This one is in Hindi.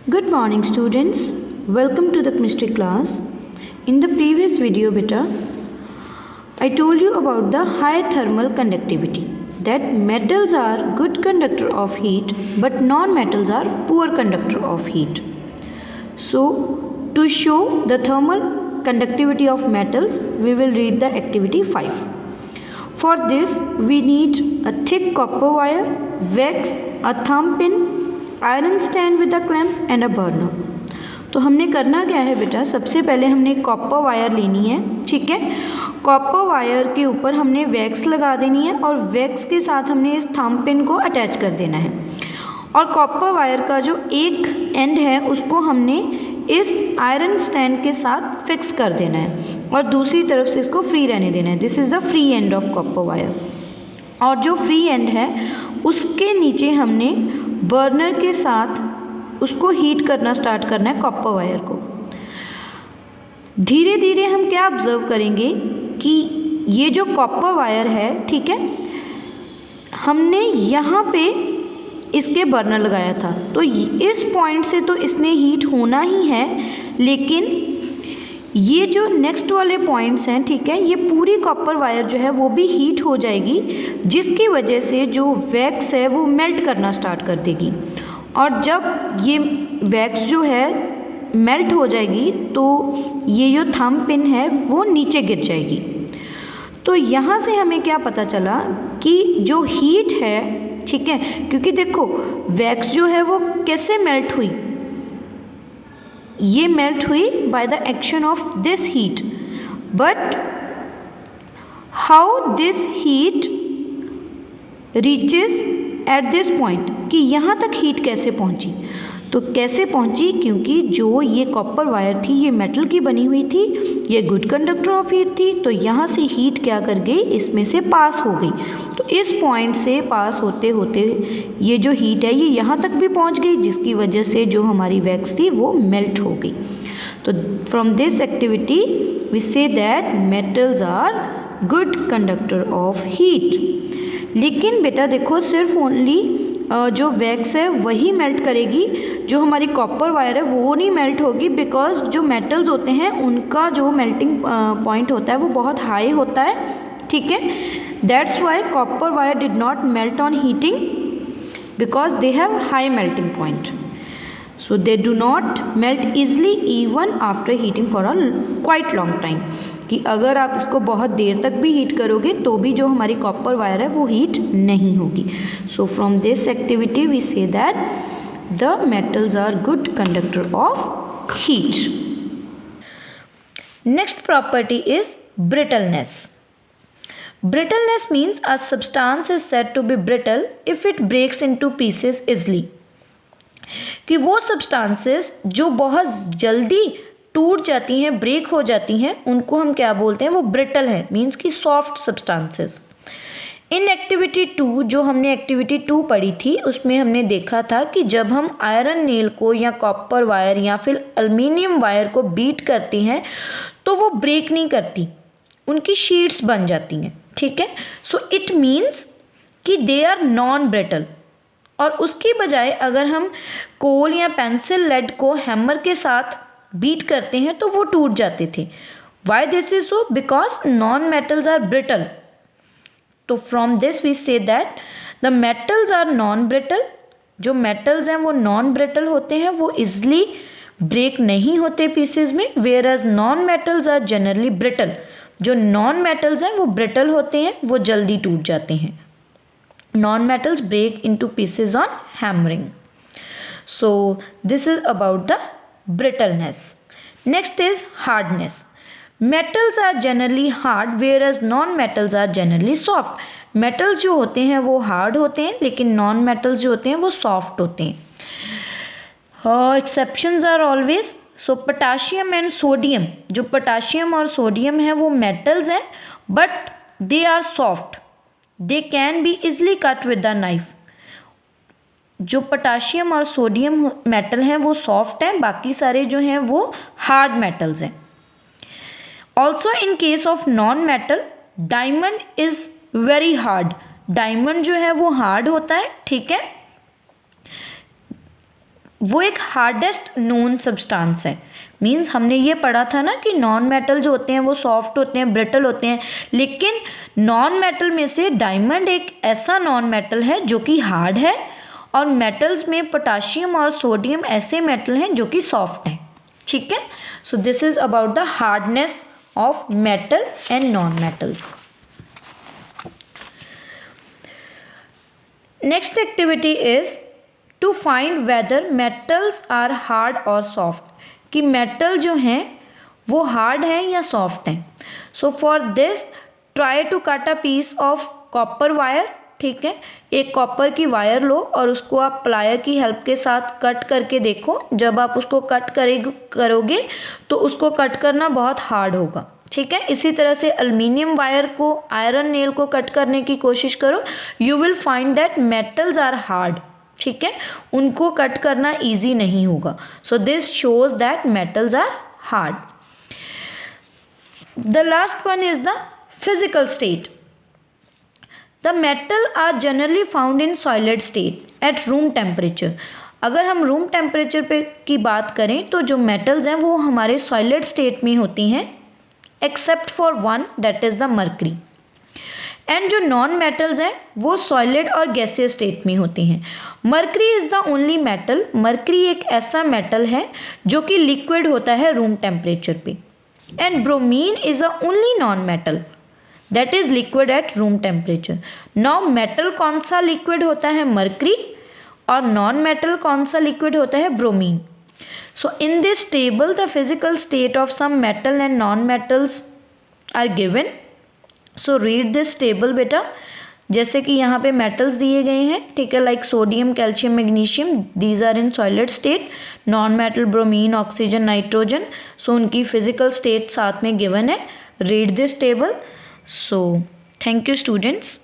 Good morning students, welcome to the chemistry class. In the previous video beta, I told you about the high thermal conductivity, that metals are good conductor of heat but non-metals are poor conductor of heat. So to show the thermal conductivity of metals, we will read the activity 5. For this we need a thick copper wire, wax, a thumb pin, iron stand with a clamp and a burner. तो हमने करना क्या है बेटा, सबसे पहले हमने कॉपर वायर लेनी है, ठीक है। कॉपर वायर के ऊपर हमने वैक्स लगा देनी है और वैक्स के साथ हमने इस थंब पिन को अटैच कर देना है और कॉपर वायर का जो एक एंड है उसको हमने इस आयरन स्टैंड के साथ फिक्स कर देना है और दूसरी तरफ से इसको फ्री रहने देना है। This is the free end of copper wire. और जो फ्री एंड है उसके नीचे हमने बर्नर के साथ उसको हीट करना स्टार्ट करना है कॉपर वायर को। धीरे धीरे हम क्या ऑब्जर्व करेंगे कि ये जो कॉपर वायर है, ठीक है, हमने यहाँ पे इसके बर्नर लगाया था तो इस पॉइंट से तो इसने हीट होना ही है, लेकिन ये जो नेक्स्ट वाले पॉइंट्स हैं, ठीक है, ये पूरी कॉपर वायर जो है वो भी हीट हो जाएगी, जिसकी वजह से जो वैक्स है वो मेल्ट करना स्टार्ट कर देगी। और जब ये वैक्स जो है मेल्ट हो जाएगी तो ये जो थंब पिन है वो नीचे गिर जाएगी। तो यहाँ से हमें क्या पता चला कि जो हीट है, ठीक है, क्योंकि देखो वैक्स जो है वो कैसे मेल्ट हुई, ये मेल्ट हुई by the action of this heat, but how this heat reaches at this point, कि यहाँ तक हीट कैसे पहुँची। तो कैसे पहुँची, क्योंकि जो ये कॉपर वायर थी ये मेटल की बनी हुई थी, ये गुड कंडक्टर ऑफ हीट थी, तो यहाँ से हीट क्या कर गई, इसमें से पास हो गई। तो इस पॉइंट से पास होते होते ये जो हीट है ये यहाँ तक भी पहुँच गई, जिसकी वजह से जो हमारी वैक्स थी वो मेल्ट हो गई। तो from this activity we say that metals are good conductor of heat. लेकिन बेटा देखो सिर्फ ओनली जो वैक्स है वही मेल्ट करेगी, जो हमारी कॉपर वायर है वो नहीं मेल्ट होगी, बिकॉज जो मेटल्स होते हैं उनका जो मेल्टिंग पॉइंट होता है वो बहुत हाई होता है, ठीक है। That's why copper wire did not melt on heating because they have high melting point, so they do not melt easily even after heating for a quite long time, कि अगर आप इसको बहुत देर तक भी हीट करोगे तो भी जो हमारी कॉपर वायर है वो हीट नहीं होगी। So from this activity we say that the metals are good conductor of heat. Next property is brittleness. Brittleness means a substance is said to be brittle if it breaks into pieces easily, कि वो सब्सटेंसेस जो बहुत जल्दी टूट जाती हैं, ब्रेक हो जाती हैं, उनको हम क्या बोलते हैं, वो ब्रिटल है, मीन्स कि सॉफ्ट सब्सटेंसेस। इन एक्टिविटी 2 जो हमने एक्टिविटी 2 पढ़ी थी उसमें हमने देखा था कि जब हम आयरन नेल को या कॉपर वायर या फिर एल्युमिनियम वायर को बीट करते हैं तो वो ब्रेक नहीं करती, उनकी शीट्स बन जाती हैं, ठीक है। सो इट मीन्स कि दे आर नॉन ब्रिटल। और उसकी बजाय अगर हम कोल या पेंसिल लेड को हैमर के साथ बीट करते हैं तो वो टूट जाते थे। Why this is so, because non metals are brittle. तो from this we say that the metals are non brittle. जो मेटल्स हैं वो नॉन ब्रिटल होते हैं, वो इजली ब्रेक नहीं होते पीसेज में, whereas non metals are generally brittle. जो नॉन मेटल्स हैं वो ब्रिटल होते हैं, वो जल्दी टूट जाते हैं। Non metals break into pieces on hammering. So this is about the brittleness. Next is hardness. Metals are generally hard whereas non metals are generally soft. Metals जो होते हैं वो हार्ड होते हैं, लेकिन नॉन मेटल्स जो होते हैं वो सॉफ्ट होते हैं। Exceptions are always. So potassium and sodium, जो पोटाशियम और सोडियम है वो मेटल्स हैं but they are soft, they can be easily cut with the knife. जो पोटाशियम और सोडियम मेटल हैं वो सॉफ्ट हैं, बाकी सारे जो हैं वो हार्ड मेटल्स हैं। Also in case of non metal diamond is very hard. Diamond जो है वो हार्ड होता है, ठीक है। वो एक हार्डेस्ट नोन सब्सटेंस है। मीन्स हमने ये पढ़ा था ना कि नॉन मेटल जो होते हैं वो सॉफ्ट होते हैं, ब्रिटल होते हैं, लेकिन नॉन मेटल में से डायमंड एक ऐसा नॉन मेटल है जो कि हार्ड है, और मेटल्स में पोटाशियम और सोडियम ऐसे मेटल हैं जो कि सॉफ्ट हैं। ठीक है, so this is about the hardness of metal and non metals. Next activity is to find whether metals are hard और सॉफ्ट, कि मेटल जो हैं वो हार्ड हैं या सॉफ्ट हैं। So for this try to cut a piece of copper wire. ठीक है, एक कॉपर की वायर लो और उसको आप प्लायर की हेल्प के साथ कट करके देखो। जब आप उसको कट करोगे तो उसको कट करना बहुत हार्ड होगा। ठीक है, इसी तरह से एल्युमिनियम वायर को, आयरन नेल को कट करने की कोशिश करो, you will find that metals are hard. ठीक है, उनको कट करना इजी नहीं होगा। So this shows that metals are hard. The last one is the physical state. The metal are generally found in solid state at room temperature. अगर हम रूम टेम्परेचर पे की बात करें तो जो मेटल्स हैं वो हमारे सॉलिड स्टेट में होती हैं, except for one, that is the mercury. And जो नॉन मेटल्स हैं वो सॉलिड और गैसियस स्टेट में होती हैं। Mercury is the only metal, mercury एक ऐसा मेटल है जो कि लिक्विड होता है रूम टेम्परेचर पे। And bromine is a only non metal that is liquid at room temperature. Now metal कौन सा लिक्विड होता है? मर्करी। और नॉन मेटल कौन सा लिक्विड होता है? Bromine. So in this table the physical state of some metal and non-metals are given. So read this table बेटा। जैसे कि यहाँ पे मेटल्स दिए गए हैं, ठीक है, like sodium, calcium, magnesium, these are in solid state. Non metal bromine, oxygen, nitrogen, so उनकी फिजिकल स्टेट साथ में गिवन है। Read this table. So thank you students.